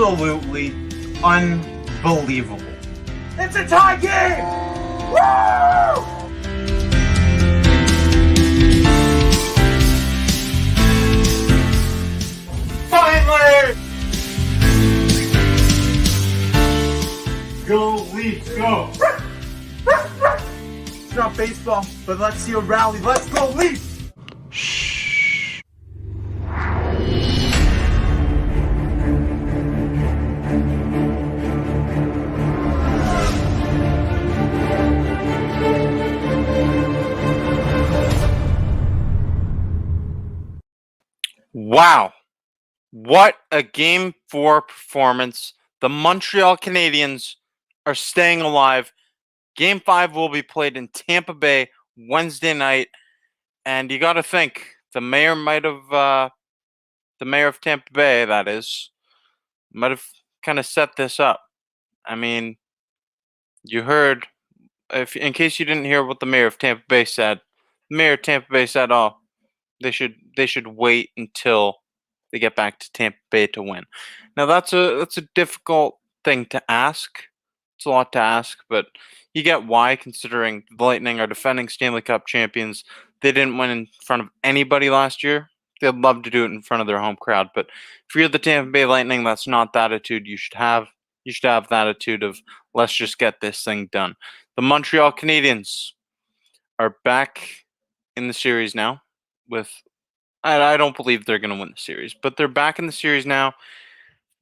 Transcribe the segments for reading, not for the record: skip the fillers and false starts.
absolutely unbelievable. It's a tie game! Woo! Finally! Go Leafs, go! It's not baseball, but let's see a rally. Let's go Leafs! Wow. What a Game 4 performance. The Montreal Canadiens are staying alive. Game 5 will be played in Tampa Bay Wednesday night. And you got to think, the mayor of Tampa Bay, that is, might have kind of set this up. I mean, you heard, in case you didn't hear what the mayor of Tampa Bay said, the mayor of Tampa Bay said, "Oh, they should wait until they get back to Tampa Bay to win." Now that's a difficult thing to ask. It's a lot to ask, but you get why, considering the Lightning are defending Stanley Cup champions. They didn't win in front of anybody last year. They'd love to do it in front of their home crowd, but if you're the Tampa Bay Lightning, that's not the attitude you should have. You should have the attitude of, let's just get this thing done. The Montreal Canadiens are back in the series now with, I don't believe they're going to win the series, but they're back in the series now.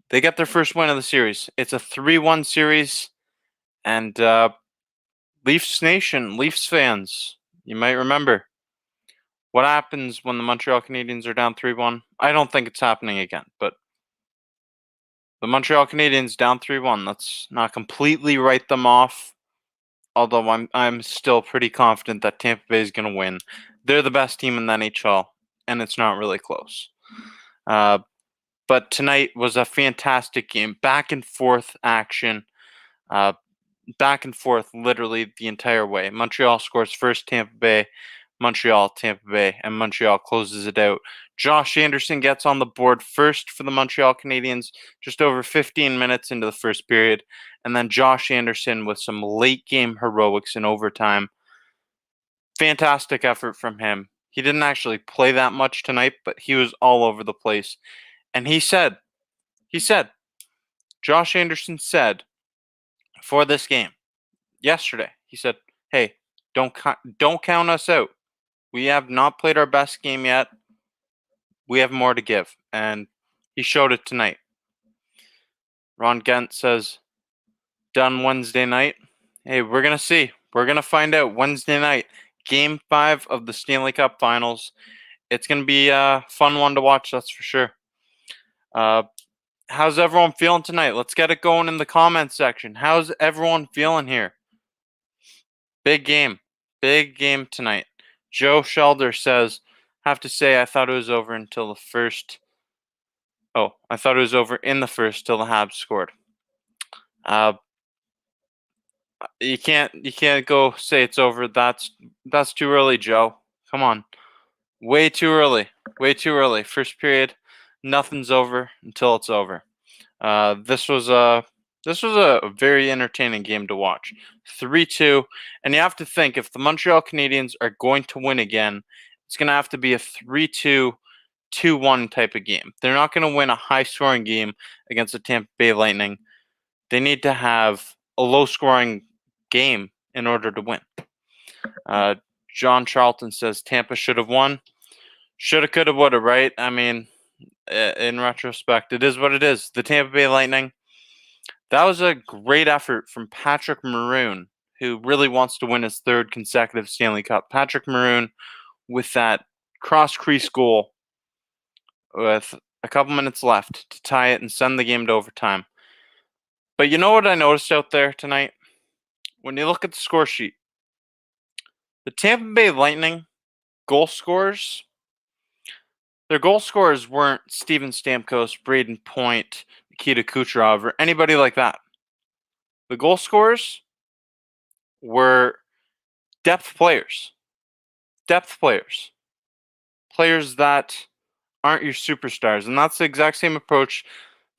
They got their first win of the series. It's a 3-1 series, and Leafs Nation, Leafs fans, you might remember what happens when the Montreal Canadiens are down 3-1. I don't think it's happening again, but the Montreal Canadiens down 3-1. Let's not completely write them off, although I'm still pretty confident that Tampa Bay is going to win. They're the best team in the NHL, and it's not really close. But tonight was a fantastic game. Back and forth action. Back and forth literally the entire way. Montreal scores first, Tampa Bay, Montreal, Tampa Bay, and Montreal closes it out. Josh Anderson gets on the board first for the Montreal Canadiens, just over 15 minutes into the first period. And then Josh Anderson with some late game heroics in overtime. Fantastic effort from him. He didn't actually play that much tonight, but he was all over the place. And he said, Josh Anderson said for this game yesterday, he said, "Hey, don't count us out. We have not played our best game yet. We have more to give." And he showed it tonight. Ron Gent says, done Wednesday night. Hey, we're going to see. We're going to find out Wednesday night. Game 5 of the Stanley Cup Finals. It's going to be a fun one to watch, that's for sure. How's everyone feeling tonight? Let's get it going in the comments section. How's everyone feeling here? Big game. Big game tonight. Joe Shelder says, have to say I thought it was over until the first. Oh, I thought it was over in the first till the Habs scored. You can't go say it's over. That's too early, Joe. Come on. Way too early. Way too early. First period, nothing's over until it's over. This was a very entertaining game to watch. 3-2, and you have to think, if the Montreal Canadiens are going to win again, it's going to have to be a 3-2, 2-1 type of game. They're not going to win a high-scoring game against the Tampa Bay Lightning. They need to have a low-scoring game in order to win. John Charlton says Tampa should have won. Shoulda, coulda, woulda, right? I mean, in retrospect, it is what it is. The Tampa Bay Lightning, that was a great effort from Patrick Maroon, who really wants to win his third consecutive Stanley Cup. Patrick Maroon with that cross-crease goal with a couple minutes left to tie it and send the game to overtime. But you know what I noticed out there tonight? When you look at the score sheet, the Tampa Bay Lightning goal scorers, their goal scorers weren't Steven Stamkos, Braden Point, Nikita Kucherov, or anybody like that. The goal scorers were depth players. Depth players. Players that aren't your superstars. And that's the exact same approach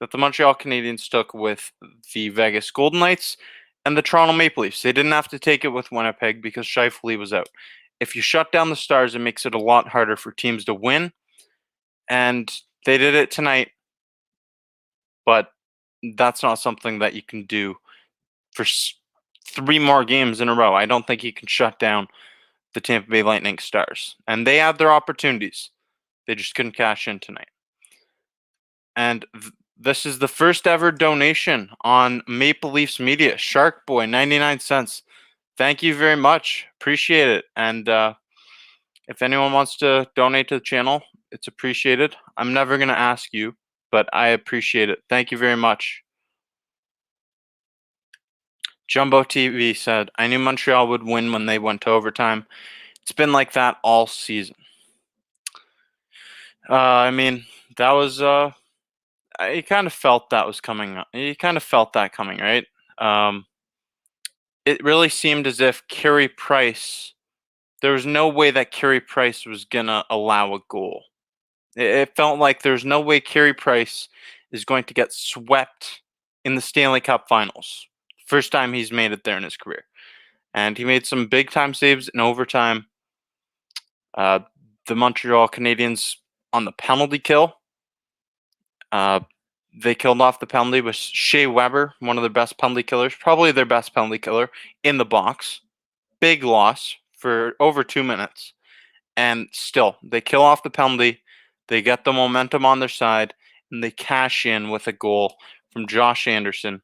that the Montreal Canadiens took with the Vegas Golden Knights and the Toronto Maple Leafs. They didn't have to take it with Winnipeg because Scheifele was out. If you shut down the Stars, it makes it a lot harder for teams to win, and they did it tonight, but that's not something that you can do for 3 more games in a row. I don't think you can shut down the Tampa Bay Lightning Stars, and they had their opportunities. They just couldn't cash in tonight. And this is the first ever donation on Maple Leafs Media. Shark Boy, 99 cents. Thank you very much. Appreciate it. And if anyone wants to donate to the channel, it's appreciated. I'm never going to ask you, but I appreciate it. Thank you very much. Jumbo TV said, I knew Montreal would win when they went to overtime. It's been like that all season. I mean, that was you kind of felt that was coming. You kind of felt that coming, right? It really seemed as if Carey Price, there was no way that Carey Price was going to allow a goal. It felt like there's no way Carey Price is going to get swept in the Stanley Cup Finals. First time he's made it there in his career. And he made some big time saves in overtime. The Montreal Canadiens on the penalty kill. They killed off the penalty with Shea Weber, one of their best penalty killers, probably their best penalty killer in the box. Big loss for over 2 minutes. And still, they kill off the penalty. They get the momentum on their side, and they cash in with a goal from Josh Anderson.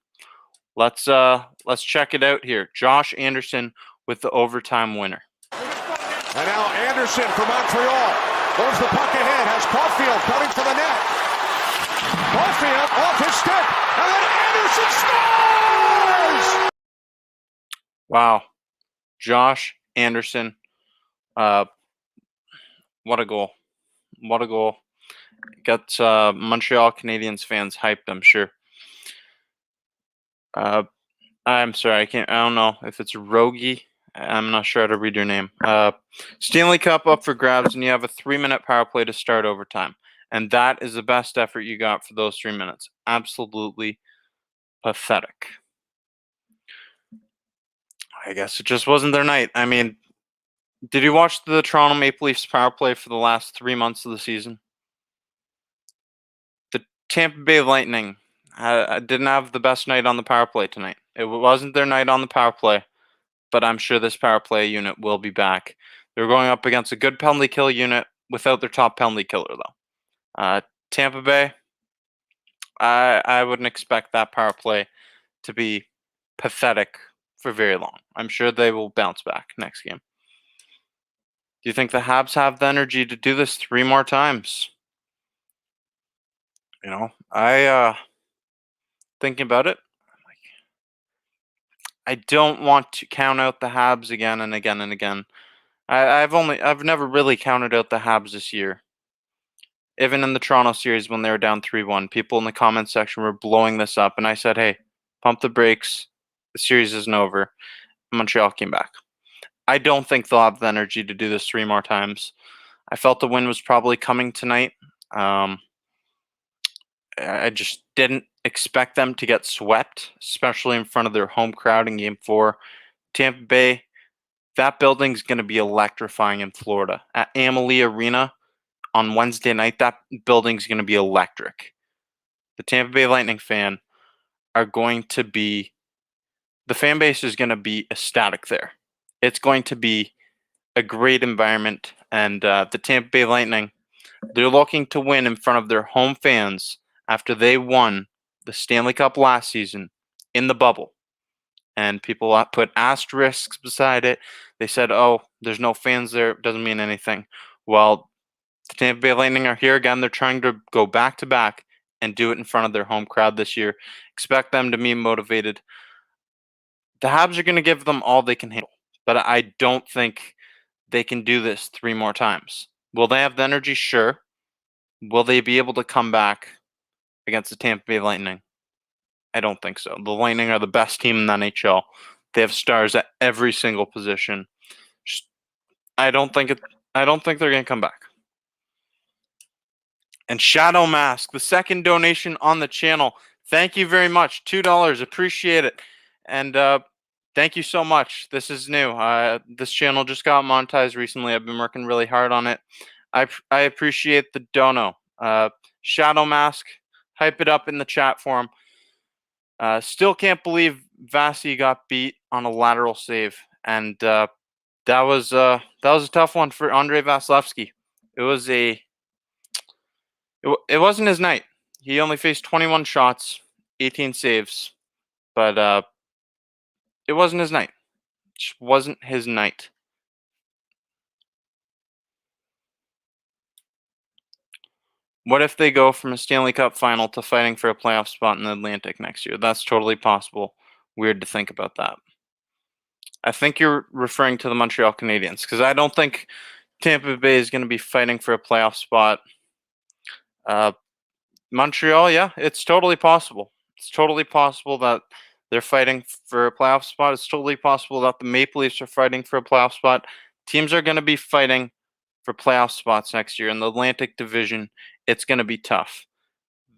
Let's check it out here. Josh Anderson with the overtime winner. And now Anderson for Montreal. Moves the puck ahead. Has Caulfield coming for the net. Caulfield off his stick. And then Anderson scores! Wow. Josh Anderson. What a goal. What a goal. Got Montreal Canadiens fans hyped, I'm sure. I'm sorry, I don't know if it's Rogie. I'm not sure how to read your name. Stanley Cup up for grabs, and you have a 3-minute power play to start overtime. And that is the best effort you got for those 3 minutes. Absolutely pathetic. I guess it just wasn't their night. I mean, did you watch the Toronto Maple Leafs power play for the last 3 months of the season? The Tampa Bay Lightning didn't have the best night on the power play tonight. It wasn't their night on the power play, but I'm sure this power play unit will be back. They're going up against a good penalty kill unit without their top penalty killer, though. Tampa Bay, I wouldn't expect that power play to be pathetic for very long. I'm sure they will bounce back next game. Do you think the Habs have the energy to do this 3 more times? You know, thinking about it, I don't want to count out the Habs again and again and again. I've never really counted out the Habs this year. Even in the Toronto series when they were down 3-1, people in the comment section were blowing this up, and I said, hey, pump the brakes. The series isn't over. Montreal came back. I don't think they'll have the energy to do this 3 more times. I felt the win was probably coming tonight. I just didn't expect them to get swept, especially in front of their home crowd in Game 4. Tampa Bay, that building's going to be electrifying in Florida. At Amalie Arena on Wednesday night, that building's going to be electric. The Tampa Bay Lightning fan are going to be, the fan base is going to be ecstatic there. It's going to be a great environment, and the Tampa Bay Lightning, they're looking to win in front of their home fans after they won the Stanley Cup last season in the bubble. And people put asterisks beside it. They said, oh, there's no fans there. It doesn't mean anything. Well, the Tampa Bay Lightning are here again. They're trying to go back-to-back and do it in front of their home crowd this year. Expect them to be motivated. The Habs are going to give them all they can handle. But I don't think they can do this 3 more times. Will they have the energy? Sure. Will they be able to come back against the Tampa Bay Lightning? I don't think so. The Lightning are the best team in the NHL. They have stars at every single position. I don't think they're going to come back. And Shadow Mask, the second donation on the channel. Thank you very much. $2. Appreciate it. And thank you so much. This is new. This channel just got monetized recently. I've been working really hard on it. I appreciate the dono. Shadow Mask, hype it up in the chat forum. Still can't believe Vasi got beat on a lateral save. And that was a tough one for Andrei Vasilevsky. It wasn't his night. He only faced 21 shots, 18 saves, but it wasn't his night. It just wasn't his night. What if they go from a Stanley Cup final to fighting for a playoff spot in the Atlantic next year? That's totally possible. Weird to think about that. I think you're referring to the Montreal Canadiens, because I don't think Tampa Bay is going to be fighting for a playoff spot. Montreal, yeah, it's totally possible. It's totally possible that they're fighting for a playoff spot. It's totally possible that the Maple Leafs are fighting for a playoff spot. Teams are going to be fighting for playoff spots next year in the Atlantic Division. It's going to be tough.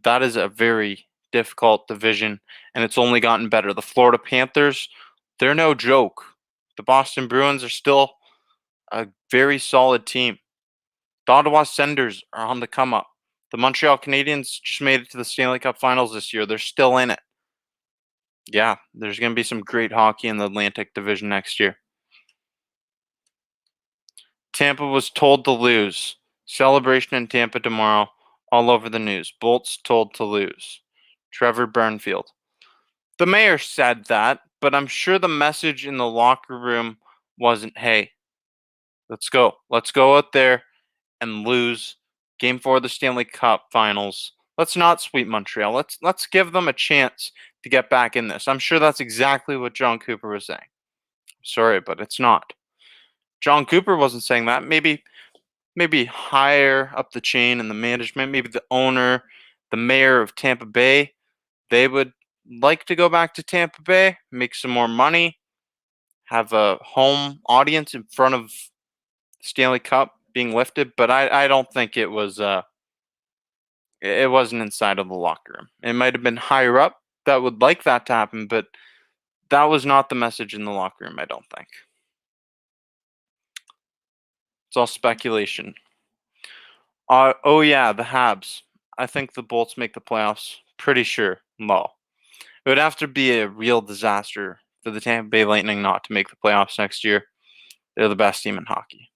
That is a very difficult division, and it's only gotten better. The Florida Panthers, they're no joke. The Boston Bruins are still a very solid team. The Ottawa Senators are on the come up. The Montreal Canadiens just made it to the Stanley Cup Finals this year. They're still in it. Yeah, there's going to be some great hockey in the Atlantic Division next year. Tampa was told to lose. Celebration in Tampa tomorrow. All over the news. Bolts told to lose. Trevor Burnfield. The mayor said that, but I'm sure the message in the locker room wasn't, hey, let's go. Let's go out there and lose Game 4 of the Stanley Cup Finals. Let's not sweep Montreal. Let's give them a chance to get back in this. I'm sure that's exactly what John Cooper was saying. Sorry, but it's not. John Cooper wasn't saying that. Maybe higher up the chain in the management, maybe the owner, the mayor of Tampa Bay, they would like to go back to Tampa Bay, make some more money, have a home audience in front of Stanley Cup being lifted, but I don't think it wasn't inside of the locker room. It might have been higher up that would like that to happen, but that was not the message in the locker room, I don't think. It's all speculation. Oh yeah, the Habs. I think the Bolts make the playoffs. Pretty sure. No. It would have to be a real disaster for the Tampa Bay Lightning not to make the playoffs next year. They're the best team in hockey.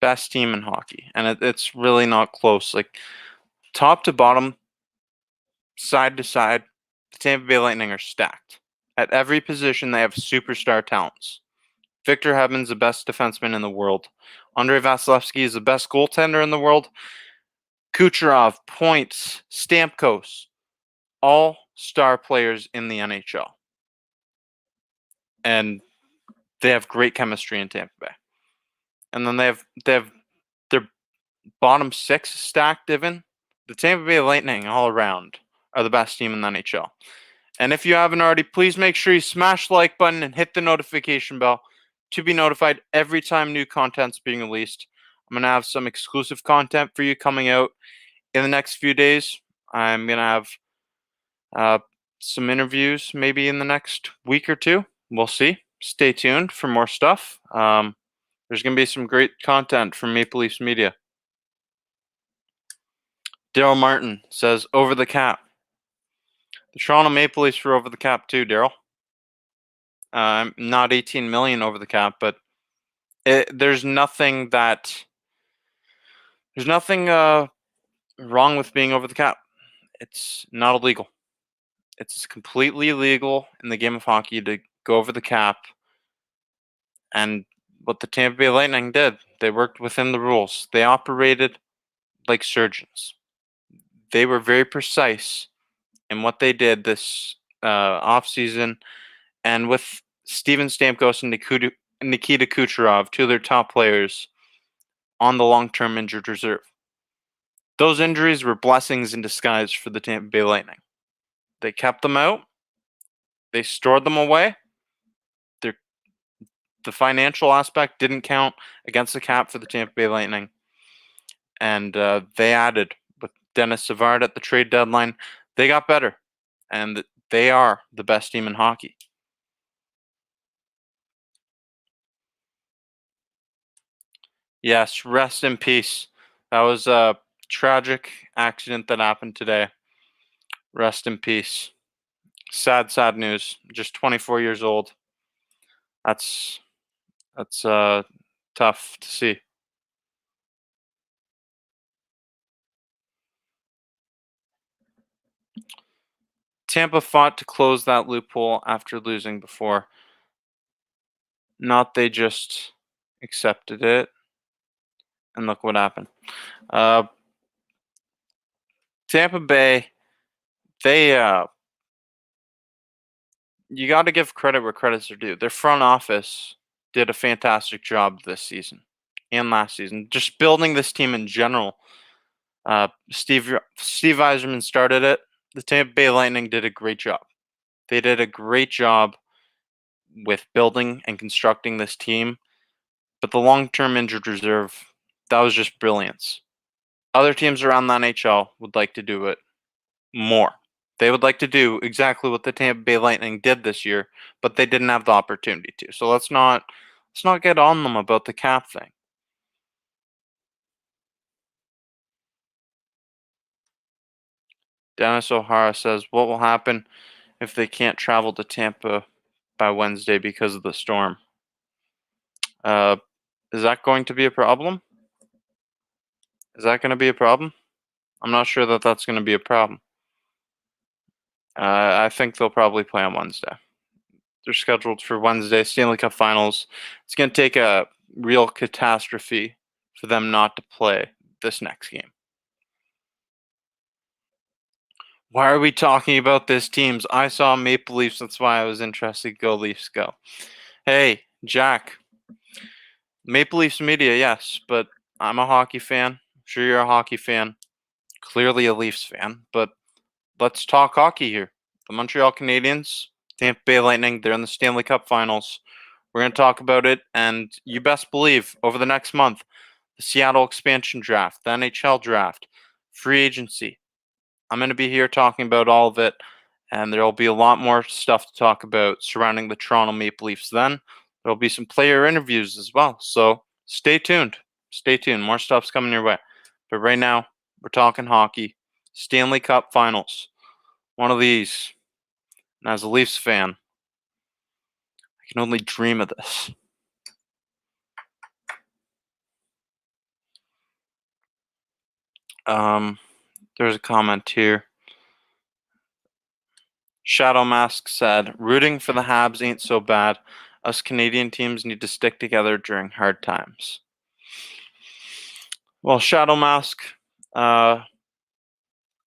Best team in hockey. And it's really not close. Like, top to bottom, side to side, the Tampa Bay Lightning are stacked. At every position, they have superstar talents. Victor Hedman's the best defenseman in the world. Andrei Vasilevsky is the best goaltender in the world. Kucherov, Points, Stamkos, all star players in the NHL. And they have great chemistry in Tampa Bay. And then they have their bottom six stacked even. The Tampa Bay Lightning all around are the best team in the NHL. And if you haven't already, please make sure you smash the like button and hit the notification bell to be notified every time new content's being released. I'm going to have some exclusive content for you coming out in the next few days. I'm going to have some interviews maybe in the next week or two. We'll see. Stay tuned for more stuff. There's going to be some great content from Maple Leafs Media. Daryl Martin says, over the cap. The Toronto Maple Leafs were over the cap too, Daryl. Not $18 million over the cap, but there's nothing wrong with being over the cap. It's not illegal. It's completely illegal in the game of hockey to go over the cap. And what the Tampa Bay Lightning did, they worked within the rules. They operated like surgeons. They were very precise in what they did this offseason. And with Steven Stamkos and Nikita Kucherov, two of their top players, on the long-term injured reserve. Those injuries were blessings in disguise for the Tampa Bay Lightning. They kept them out. They stored them away. The financial aspect didn't count against the cap for the Tampa Bay Lightning. and they added with Dennis Savard at the trade deadline. They got better, and they are the best team in hockey. Yes, rest in peace. That was a tragic accident that happened today. Rest in peace. Sad, sad news. Just 24 years old. That's tough to see. Tampa fought to close that loophole after losing before. Not they just accepted it. And look what happened. Tampa Bay, they you got to give credit where credits are due. Their front office did a fantastic job this season and last season, just building this team in general. Steve Yzerman started it. The Tampa Bay Lightning did a great job. They did a great job with building and constructing this team. But the long-term injured reserve, that was just brilliance. Other teams around the NHL would like to do it more. They would like to do exactly what the Tampa Bay Lightning did this year, but they didn't have the opportunity to. So let's not get on them about the cap thing. Dennis O'Hara says, what will happen if they can't travel to Tampa by Wednesday because of the storm? Is that going to be a problem? Is that going to be a problem? I'm not sure that that's going to be a problem. I think they'll probably play on Wednesday. They're scheduled for Wednesday, Stanley Cup FINals. It's going to take a real catastrophe for them not to play this next game. Why are we talking about this teams? I saw Maple Leafs. That's why I was interested. Go Leafs, go. Hey, Jack. Maple Leafs media, yes, but I'm a hockey fan. I'm sure you're a hockey fan. Clearly a Leafs fan, but let's talk hockey here. The Montreal Canadiens, Tampa Bay Lightning, they're in the Stanley Cup Finals. We're going to talk about it, and you best believe over the next month, the Seattle expansion draft, the NHL draft, free agency. I'm going to be here talking about all of it, and there will be a lot more stuff to talk about surrounding the Toronto Maple Leafs then. There will be some player interviews as well, so stay tuned. Stay tuned. More stuff's coming your way. But right now, we're talking hockey. Stanley Cup Finals. One of these. And as a Leafs fan, I can only dream of this. There's a comment here. Shadow Mask said, rooting for the Habs ain't so bad. Us Canadian teams need to stick together during hard times. Well, Shadow Mask, I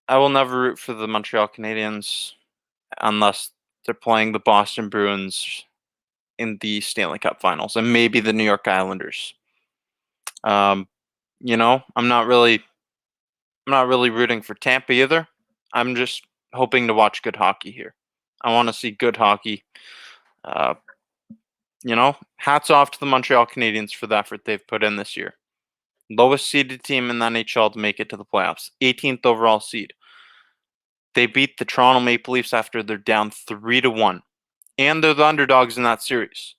will never root for the Montreal Canadiens unless they're playing the Boston Bruins in the Stanley Cup Finals and maybe the New York Islanders. I'm not really rooting for Tampa either. I'm just hoping to watch good hockey here. I want to see good hockey. Hats off to the Montreal Canadiens for the effort they've put in this year. Lowest seeded team in the NHL to make it to the playoffs. 18th overall seed. They beat the Toronto Maple Leafs after they're down 3-1. And they're the underdogs in that series.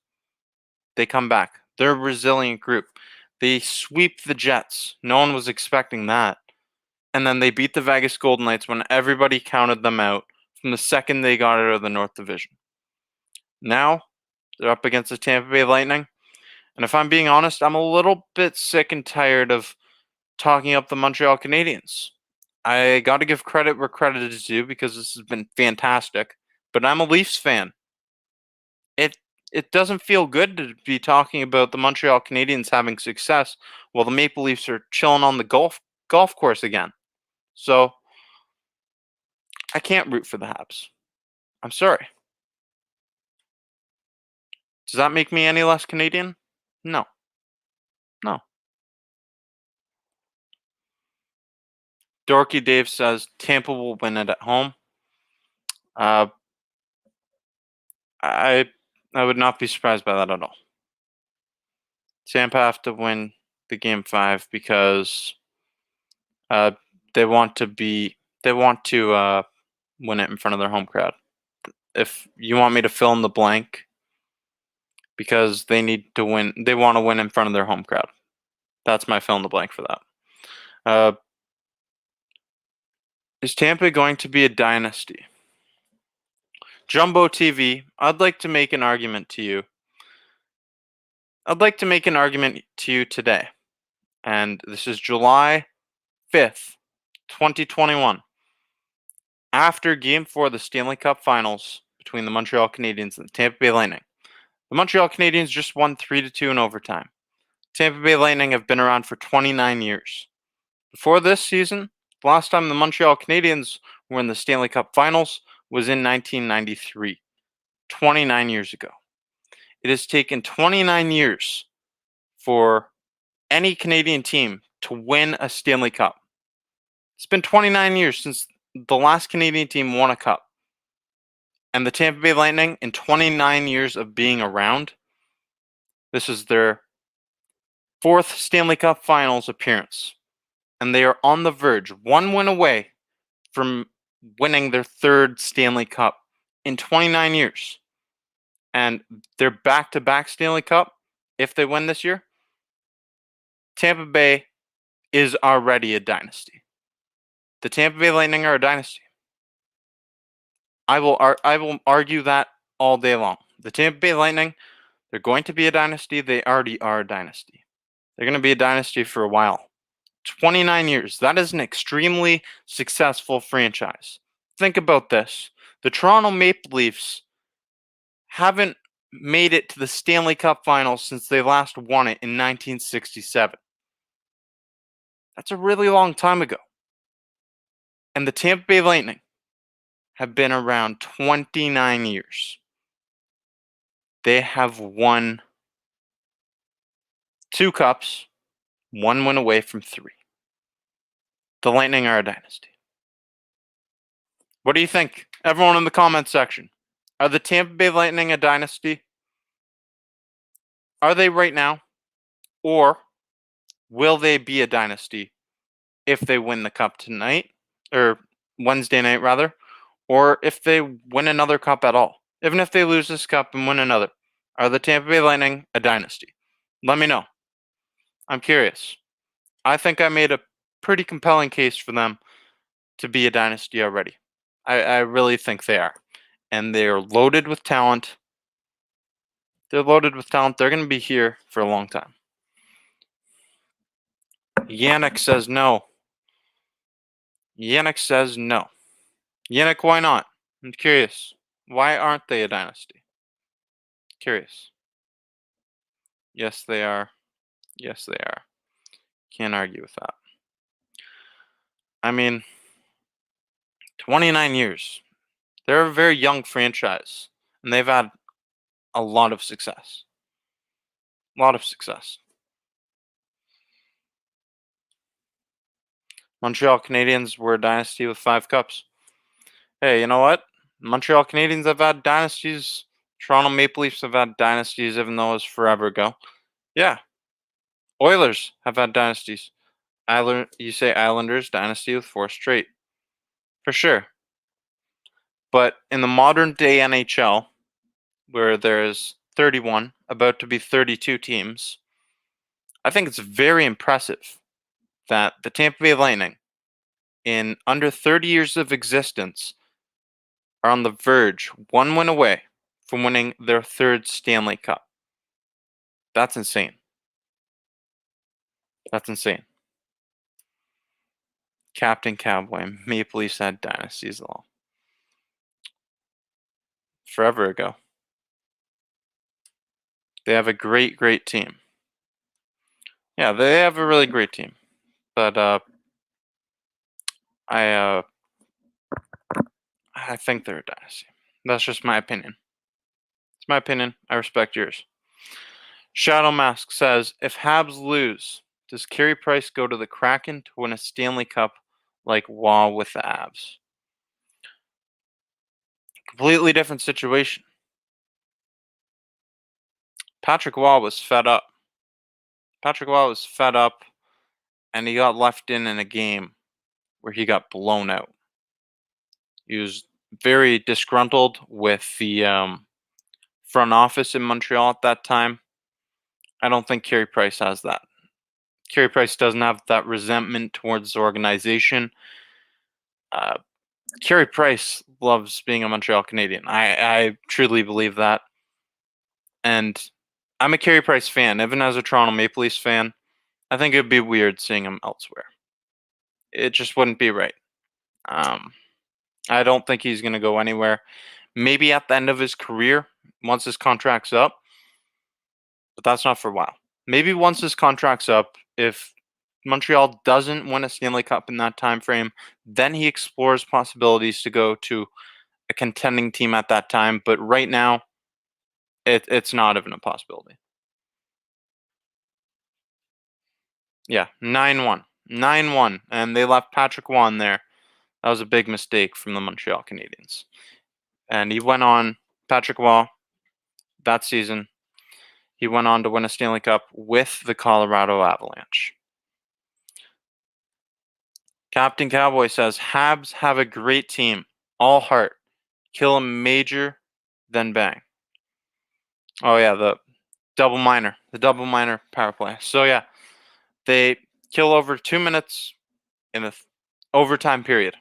They come back. They're a resilient group. They sweep the Jets. No one was expecting that. And then they beat the Vegas Golden Knights when everybody counted them out from the second they got out of the North Division. Now, they're up against the Tampa Bay Lightning. And if I'm being honest, I'm a little bit sick and tired of talking up the Montreal Canadiens. I got to give credit where credit is due because this has been fantastic. But I'm a Leafs fan. It doesn't feel good to be talking about the Montreal Canadiens having success while the Maple Leafs are chilling on the golf course again. So I can't root for the Habs. I'm sorry. Does that make me any less Canadian? No. Dorky Dave says Tampa will win it at home. I would not be surprised by that at all. Tampa have to win the game 5 because They want to win it in front of their home crowd. If you want me to fill in the blank, because they need to win, they want to win in front of their home crowd. That's my fill in the blank for that. Is Tampa going to be a dynasty? Jumbo TV, I'd like to make an argument to you. I'd like to make an argument to you today. And this is July 5th, 2021. After Game 4 of the Stanley Cup FInals between the Montreal Canadiens and the Tampa Bay Lightning. The Montreal Canadiens just won 3-2 in overtime. Tampa Bay Lightning have been around for 29 years. Before this season, the last time the Montreal Canadiens were in the Stanley Cup FInals was in 1993, 29 years ago. It has taken 29 years for any Canadian team to win a Stanley Cup. It's been 29 years since the last Canadian team won a cup. And the Tampa Bay Lightning, in 29 years of being around, this is their 4th Stanley Cup Finals appearance. And they are on the verge, one win away from winning their 3rd Stanley Cup in 29 years. And their back-to-back Stanley Cup, if they win this year, Tampa Bay is already a dynasty. The Tampa Bay Lightning are a dynasty. I will argue that all day long. The Tampa Bay Lightning, they're going to be a dynasty. They already are a dynasty. They're going to be a dynasty for a while. 29 years. That is an extremely successful franchise. Think about this. The Toronto Maple Leafs haven't made it to the Stanley Cup Finals since they last won it in 1967. That's a really long time ago. And the Tampa Bay Lightning have been around 29 years. They have won 2 cups, 1 win away from 3. The Lightning are a dynasty. What do you think? Everyone in the comments section. Are the Tampa Bay Lightning a dynasty? Are they right now? Or will they be a dynasty if they win the cup tonight? Or Wednesday night, rather. Or if they win another cup at all. Even if they lose this cup and win another. Are the Tampa Bay Lightning a dynasty? Let me know. I'm curious. I think I made a pretty compelling case for them to be a dynasty already. I really think they are. And they are loaded with talent. They're loaded with talent. They're going to be here for a long time. Yannick says no. Yannick says no. Yannick, why not? I'm curious. Why aren't they a dynasty? Curious. Yes, they are. Yes, they are. Can't argue with that. I mean, 29 years. They're a very young franchise, and they've had a lot of success. A lot of success. Montreal Canadiens were a dynasty with 5 cups. Hey, you know what? Montreal Canadiens have had dynasties. Toronto Maple Leafs have had dynasties, even though it was forever ago. Yeah. Oilers have had dynasties. You say Islanders, dynasty with 4 straight. For sure. But in the modern day NHL, where there's 31, about to be 32 teams, I think it's very impressive that the Tampa Bay Lightning, in under 30 years of existence, are on the verge, 1 win away from winning their 3rd Stanley Cup. That's insane. That's insane. Captain Cowboy, Maple Leafs had dynasties all. Forever ago. They have a great, great team. Yeah, they have a really great team. But I think they're a dynasty. That's just my opinion. It's my opinion. I respect yours. Shadow Mask says, if Habs lose, does Carey Price go to the Kraken to win a Stanley Cup like Waugh with the Avs? Completely different situation. Patrick Waugh was fed up. Patrick Waugh was fed up, and he got left in a game where he got blown out. He was very disgruntled with the front office in Montreal at that time. I don't think Carey Price has that. Carey Price doesn't have that resentment towards the organization. Carey Price loves being a Montreal Canadien. I truly believe that. And I'm a Carey Price fan, even as a Toronto Maple Leafs fan. I think it would be weird seeing him elsewhere. It just wouldn't be right. I don't think he's going to go anywhere. Maybe at the end of his career, once his contract's up, but that's not for a while. Maybe once his contract's up, if Montreal doesn't win a Stanley Cup in that time frame, then he explores possibilities to go to a contending team at that time. But right now, it's not even a possibility. Yeah, 9-1. 9-1. And they left Patrick Waugh there. That was a big mistake from the Montreal Canadiens. And he went on, Patrick Waugh, that season, he went on to win a Stanley Cup with the Colorado Avalanche. Captain Cowboy says, Habs have a great team. All heart. Kill a major, then bang. Oh, yeah, the double minor. The double minor power play. So, yeah, they kill over 2 minutes in the overtime period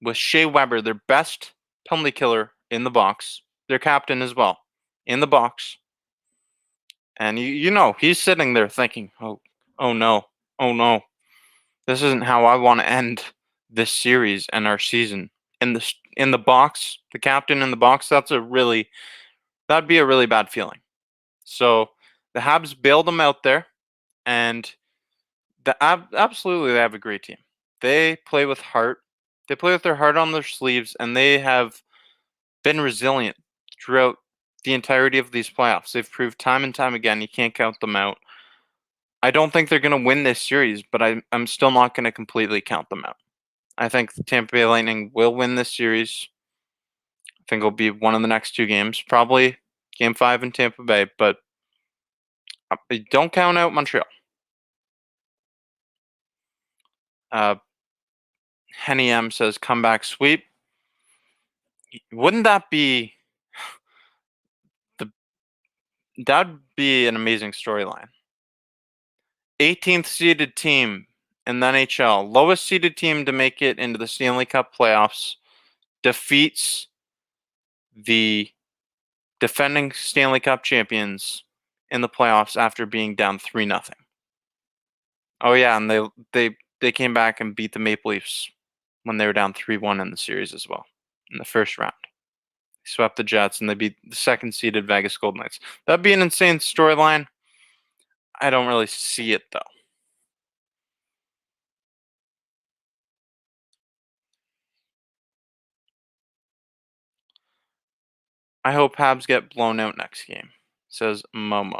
with Shea Weber, their best penalty killer in the box, their captain as well, in the box. And you know, he's sitting there thinking, oh no, this isn't how I want to end this series and our season. In the box, the captain in the box, that'd be a really bad feeling. So the Habs bailed him out there, and absolutely they have a great team. They play with heart. They play with their heart on their sleeves, and they have been resilient throughout the entirety of these playoffs. They've proved time and time again you can't count them out. I don't think they're going to win this series, but I'm still not going to completely count them out. I think the Tampa Bay Lightning will win this series. I think it'll be one of the next 2 games, probably Game 5 in Tampa Bay, but don't count out Montreal. Henny M says comeback sweep. Wouldn't that be that'd be an amazing storyline. 18th seeded team in the NHL, lowest seeded team to make it into the Stanley Cup playoffs, defeats the defending Stanley Cup champions in the playoffs after being down 3-0. Oh yeah, and they came back and beat the Maple Leafs when they were down 3-1 in the series as well in the first round. They swept the Jets and they beat the second seeded Vegas Golden Knights. That'd be an insane storyline. I don't really see it though. I hope Habs get blown out next game, says Momo.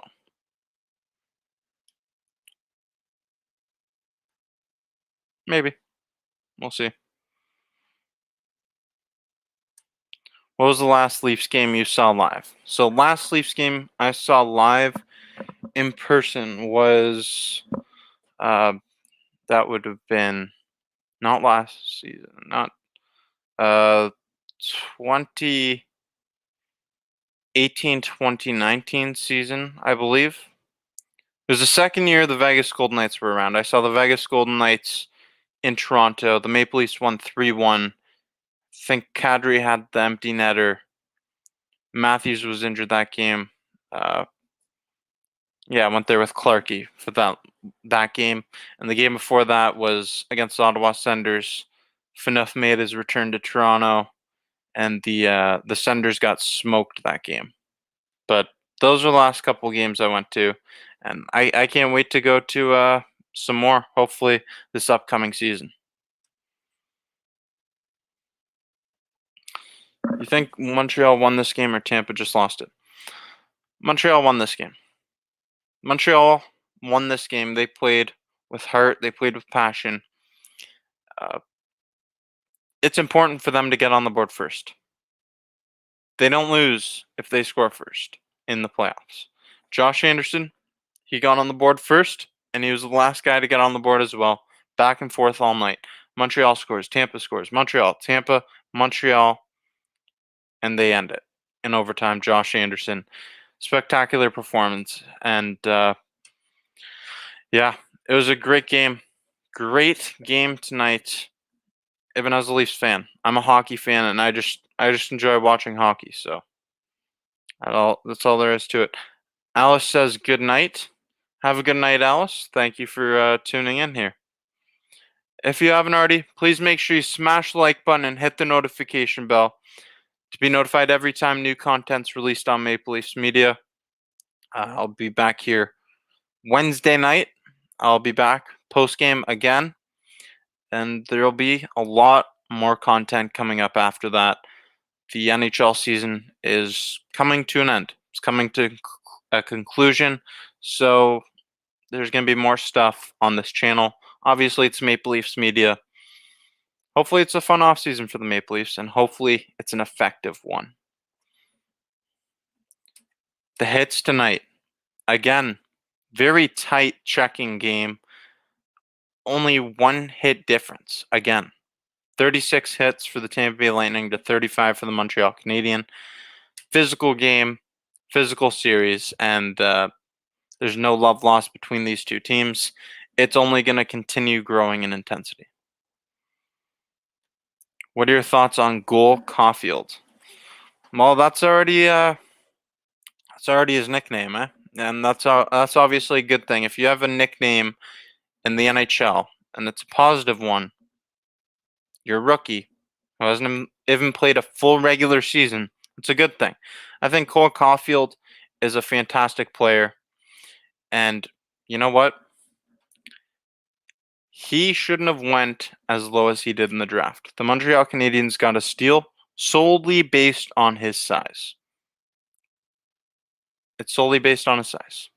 Maybe. We'll see. What was the last Leafs game you saw live? So last Leafs game I saw live in person was that would have been not last season, not 2018-2019 season, I believe. It was the second year the Vegas Golden Knights were around. I saw the Vegas Golden Knights in Toronto. The Maple Leafs won 3-1. I think Kadri had the empty netter. Matthews was injured that game. Yeah, I went there with Clarkey for that game. And the game before that was against the Ottawa Senators. Phaneuf made his return to Toronto, and the Senators got smoked that game. But those are the last couple games I went to, and I can't wait to go to some more, hopefully, this upcoming season. You think Montreal won this game or Tampa just lost it? Montreal won this game. Montreal won this game. They played with heart. They played with passion. It's important for them to get on the board first. They don't lose if they score first in the playoffs. Josh Anderson, he got on the board first, and he was the last guy to get on the board as well. Back and forth all night. Montreal scores, Tampa scores, Montreal, Tampa, Montreal, and they end it in overtime. Josh Anderson, spectacular performance, and yeah, it was a great game. Great game tonight. Even as a Leafs fan, I'm a hockey fan, and I just enjoy watching hockey. So that's all there is to it. Alice says good night. Have a good night, Alice. Thank you for tuning in here. If you haven't already, please make sure you smash the like button and hit the notification bell to be notified every time new content's released on Maple Leafs Media. I'll be back here Wednesday night. I'll be back post-game again, and there'll be a lot more content coming up after that. The NHL season is coming to an end. It's coming to a conclusion, so there's going to be more stuff on this channel. Obviously, it's Maple Leafs Media. Hopefully, it's a fun offseason for the Maple Leafs, and hopefully, it's an effective one. The hits tonight. Again, very tight checking game. Only one hit difference. Again, 36 hits for the Tampa Bay Lightning to 35 for the Montreal Canadiens. Physical game, physical series, and there's no love lost between these two teams. It's only going to continue growing in intensity. What are your thoughts on Goal Caulfield? Well, that's already his nickname, eh? And that's obviously a good thing. If you have a nickname in the NHL and it's a positive one, you're a rookie who hasn't even played a full regular season. It's a good thing. I think Cole Caulfield is a fantastic player, and you know what? He shouldn't have went as low as he did in the draft. The Montreal Canadiens got a steal solely based on his size. It's solely based on his size.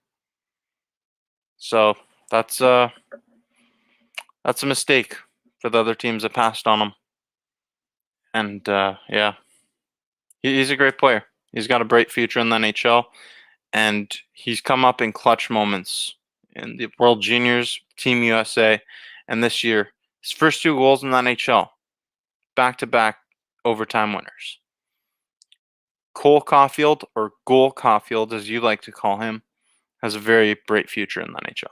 So that's a mistake for the other teams that passed on him. And yeah, he's a great player. He's got a bright future in the NHL, and he's come up in clutch moments in the World Juniors, Team USA, and this year, his first 2 goals in the NHL, back-to-back overtime winners. Cole Caulfield, or Goal Caulfield, as you like to call him, has a very bright future in the NHL.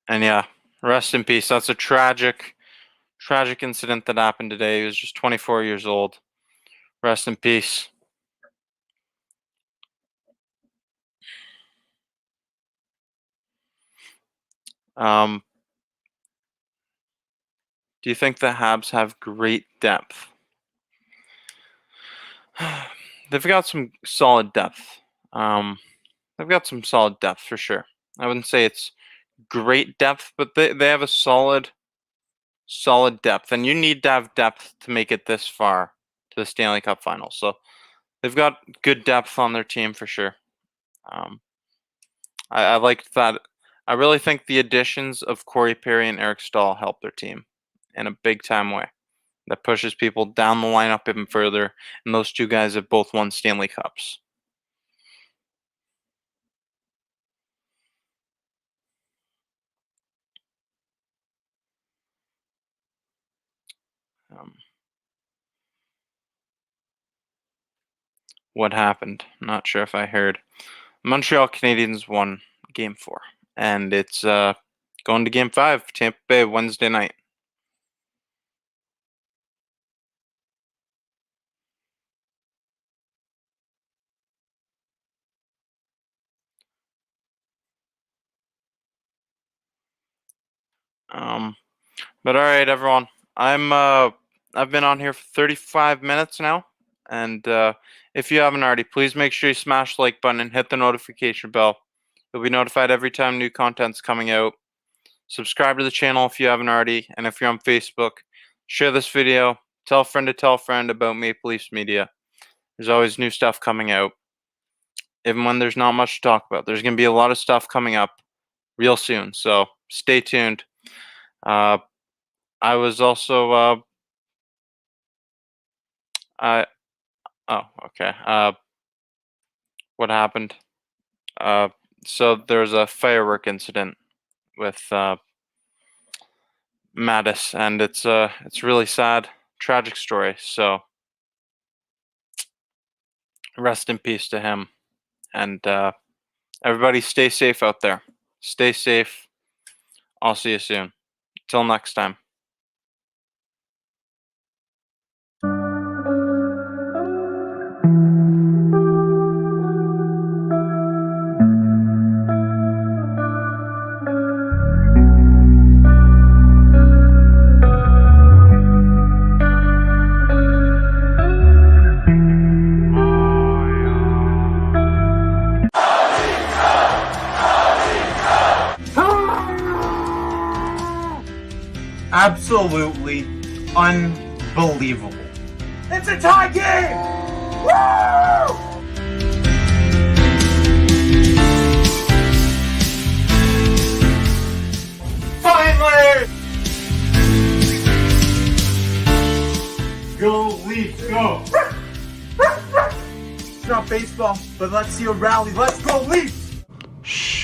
And yeah, rest in peace. That's a tragic incident that happened today. He was just 24 years old. Rest in peace. Do you think the Habs have great depth? They've got some solid depth. They've got some solid depth for sure. I wouldn't say it's great depth, but they have a solid depth, and you need to have depth to make it this far to the Stanley Cup Finals. So they've got good depth on their team for sure. I liked that. I really think the additions of Corey Perry and Eric Stahl help their team in a big time way. That pushes people down the lineup even further, and those 2 guys have both won Stanley Cups. What happened? Not sure if I heard. Montreal Canadiens won Game 4, and it's going to Game 5, Tampa Bay, Wednesday night. But all right, everyone. I've been on here for 35 minutes now, and if you haven't already, please make sure you smash the like button and hit the notification bell. You'll be notified every time new content's coming out. Subscribe to the channel if you haven't already, and if you're on Facebook, share this video. Tell a friend to tell a friend about Maple Leafs Media. There's always new stuff coming out, even when there's not much to talk about. There's going to be a lot of stuff coming up real soon, so stay tuned. I was also okay. What happened? So there's a firework incident with Mattis, and it's really sad, tragic story. So rest in peace to him, and everybody stay safe out there. Stay safe. I'll see you soon. Till next time. Absolutely unbelievable. It's a tie game! Woo! Finally! Go Leafs, go! It's not baseball, but let's see a rally. Let's go Leafs! Shh.